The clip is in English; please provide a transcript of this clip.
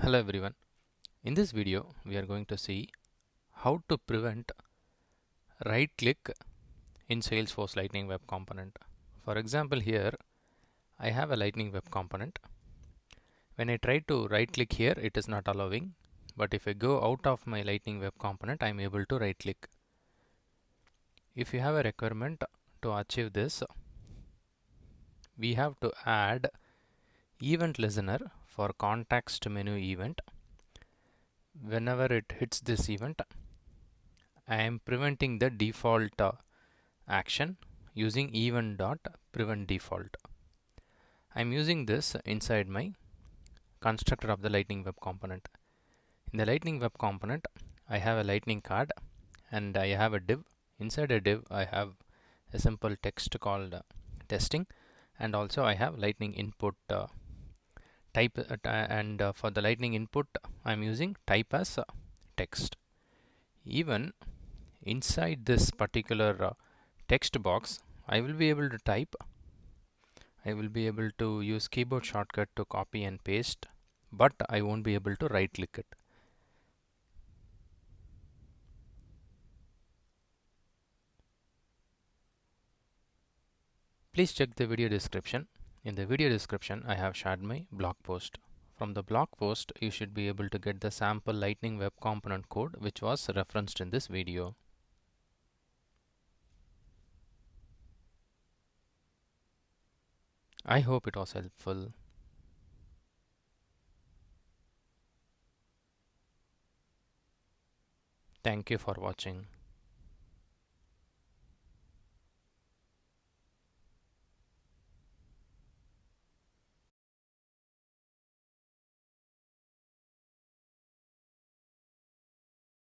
Hello everyone. In this video we are going to see how to prevent right click in Salesforce Lightning Web Component. For example, here I have a Lightning Web Component. When I try to right click here, it is not allowing, but if I go out of my Lightning Web Component, I am able to right click. If you have a requirement to achieve this, we have to add event listener for context menu event. Whenever it hits this event, I am preventing the default action using event.preventDefault. I am using this inside my constructor of the Lightning Web Component. In the Lightning Web Component, I have a Lightning card and I have a div. Inside a div, I have a simple text called testing, and also I have Lightning input type, and for the Lightning input, I am using type as text. Even inside this particular text box, I will be able to type. I will be able to use keyboard shortcut to copy and paste, but I won't be able to right click it. Please check the video description. In the video description, I have shared my blog post. From the blog post, you should be able to get the sample Lightning Web Component code which was referenced in this video. I hope it was helpful. Thank you for watching.